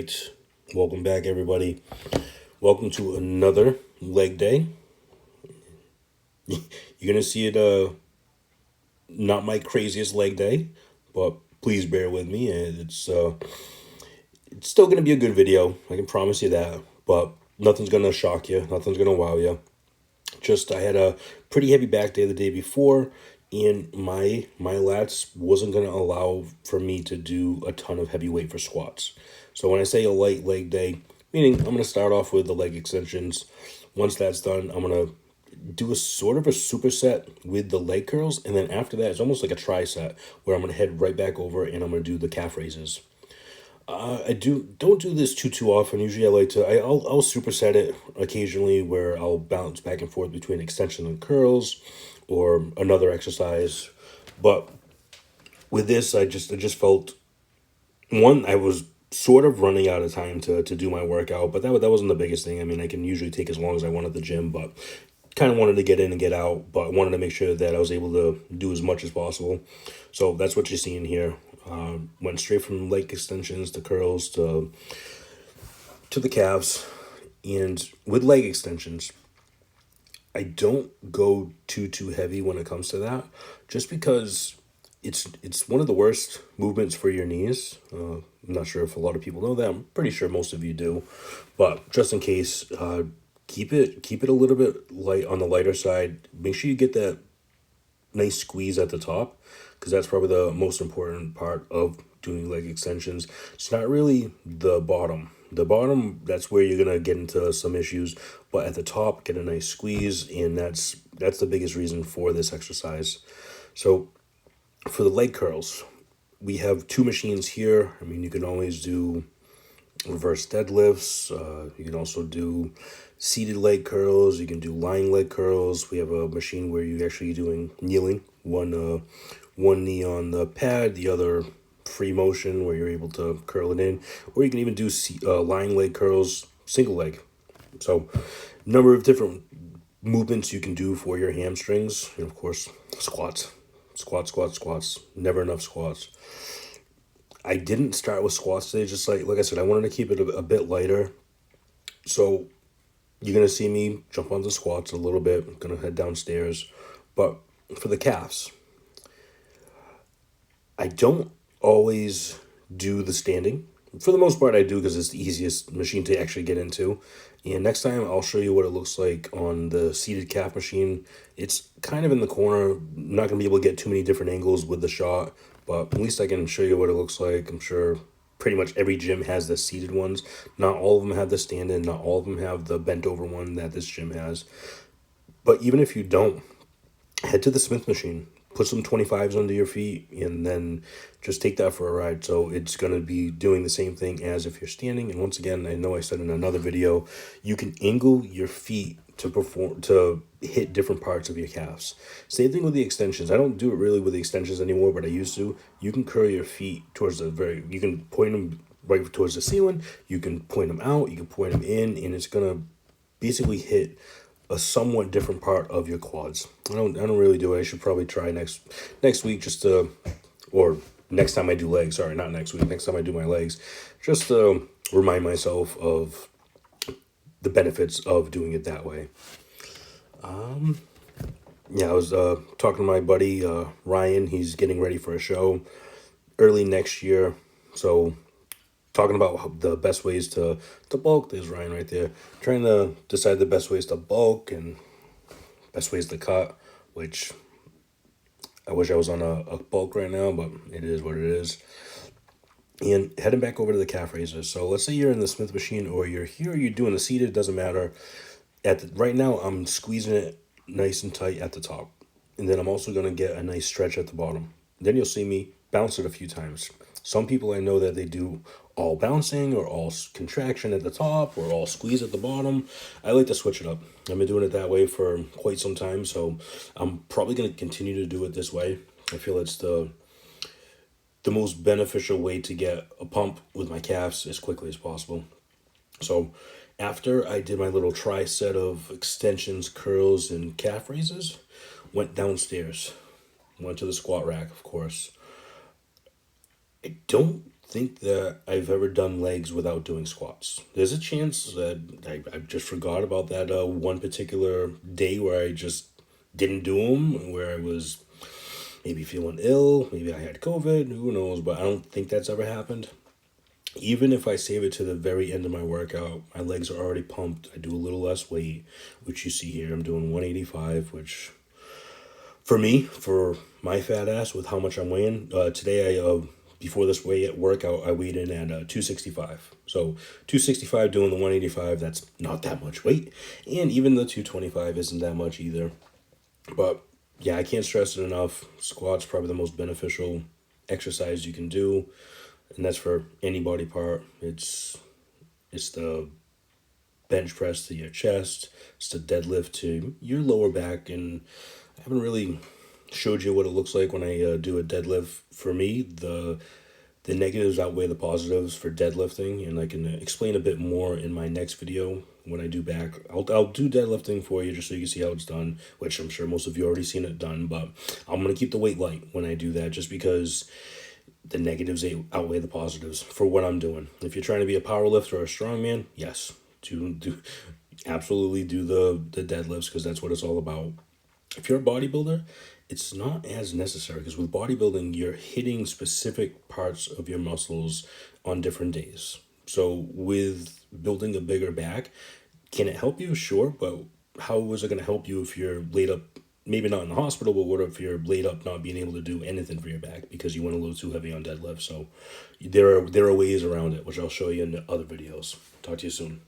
right. Welcome back, everybody. Welcome to another leg day. You're gonna see it. Not my craziest leg day, but please bear with me. And it's still gonna be a good video. I can promise you that. But nothing's gonna shock you. Nothing's gonna wow you. Just I had a pretty heavy back day the day before, and my lats wasn't gonna allow for me to do a ton of heavy weight for squats. So when I say a light leg day, meaning I'm gonna start off with the leg extensions. Once that's done, I'm gonna do a sort of a superset with the leg curls, and then after that, it's almost like a tri-set where I'm gonna head right back over and I'm gonna do the calf raises. I don't do this too often. Usually, I like to I'll superset it occasionally where I'll bounce back and forth between extension and curls, or another exercise. But with this, I just felt one, I was sort of running out of time to do my workout, but that wasn't the biggest thing. I mean, I can usually take as long as I want at the gym, but kind of wanted to get in and get out, but I wanted to make sure that I was able to do as much as possible. So that's what you're seeing here. Went straight from leg extensions to curls to the calves, and with leg extensions, I don't go too heavy when it comes to that, just because it's one of the worst movements for your knees. I'm not sure if a lot of people know that. I'm pretty sure most of you do, but just in case, keep it a little bit light on the lighter side. Make sure you get that nice squeeze at the top, because that's probably the most important part of doing leg extensions. It's not really the bottom. The bottom, that's where you're gonna get into some issues, but at the top, get a nice squeeze, and that's the biggest reason for this exercise. So for the leg curls, we have two machines here. I mean, you can always do reverse deadlifts. You can also do seated leg curls. You can do lying leg curls. We have a machine where you're actually doing kneeling, one knee on the pad, the other free motion where you're able to curl it in, or you can even do lying leg curls, single leg. So, number of different movements you can do for your hamstrings, and of course, squats. Never enough squats. I didn't start with squats today. Just like I said, I wanted to keep it a bit lighter. So you're gonna see me jump on the squats a little bit. I'm gonna head downstairs, but for the calves, I don't always do the standing. For the most part, I do because it's the easiest machine to actually get into. And next time, I'll show you what it looks like on the seated calf machine. It's kind of in the corner. I'm not going to be able to get too many different angles with the shot, but at least I can show you what it looks like. I'm sure pretty much every gym has the seated ones. Not all of them have the stand-in. Not all of them have the bent-over one that this gym has. But even if you don't, head to the Smith machine, put some 25s under your feet, and then just take that for a ride. So it's going to be doing the same thing as if you're standing. And once again, I know I said in another video, you can angle your feet to hit different parts of your calves. Same thing with the extensions. I don't do it really with the extensions anymore, but I used to. You can curl your feet towards you can point them right towards the ceiling. You can point them out. You can point them in, and it's going to basically hit a somewhat different part of your quads. I don't really do it. I should probably try next week, or next time I do legs. Sorry, not next week. Next time I do my legs, just to remind myself of the benefits of doing it that way. Yeah, I was talking to my buddy Ryan. He's getting ready for a show early next year, so talking about the best ways to bulk. There's Ryan right there, trying to decide the best ways to bulk and best ways to cut, which I wish I was on a bulk right now, but it is what it is. And heading back over to the calf raises. So let's say you're in the Smith machine, or you're here, you're doing the seated, doesn't matter. Right now, I'm squeezing it nice and tight at the top. And then I'm also going to get a nice stretch at the bottom. Then you'll see me bounce it a few times. Some people I know that they do all bouncing or all contraction at the top or all squeeze at the bottom. I like to switch it up. I've been doing it that way for quite some time, so I'm probably going to continue to do it this way. I feel it's the most beneficial way to get a pump with my calves as quickly as possible. So after I did my little set of extensions, curls, and calf raises, went downstairs, went to the squat rack, of course. I don't think that I've ever done legs without doing squats. There's a chance that I just forgot about that one particular day where I just didn't do them, where I was maybe feeling ill, maybe I had COVID, who knows, but I don't think that's ever happened. Even if I save it to the very end of my workout, my legs are already pumped. I do a little less weight, which you see here. I'm doing 185, which for me, for my fat ass with how much I'm weighing, today before this workout, I weighed in at 265. So 265 doing the 185, that's not that much weight. And even the 225 isn't that much either. But yeah, I can't stress it enough. Squats probably the most beneficial exercise you can do, and that's for any body part. It's the bench press to your chest, it's the deadlift to your lower back, and I haven't really showed you what it looks like when I do a deadlift. For me, the negatives outweigh the positives for deadlifting, and I can explain a bit more in my next video when I do back. I'll do deadlifting for you just so you can see how it's done, which I'm sure most of you already seen it done, but I'm going to keep the weight light when I do that just because the negatives outweigh the positives for what I'm doing. If you're trying to be a power lifter or a strongman, yes, do absolutely do the deadlifts because that's what it's all about. If you're a bodybuilder, it's not as necessary because with bodybuilding, you're hitting specific parts of your muscles on different days. So with building a bigger back, can it help you? Sure, but how is it going to help you if you're laid up? Maybe not in the hospital, but what if you're laid up not being able to do anything for your back because you went a little too heavy on deadlift? So there are ways around it, which I'll show you in the other videos. Talk to you soon.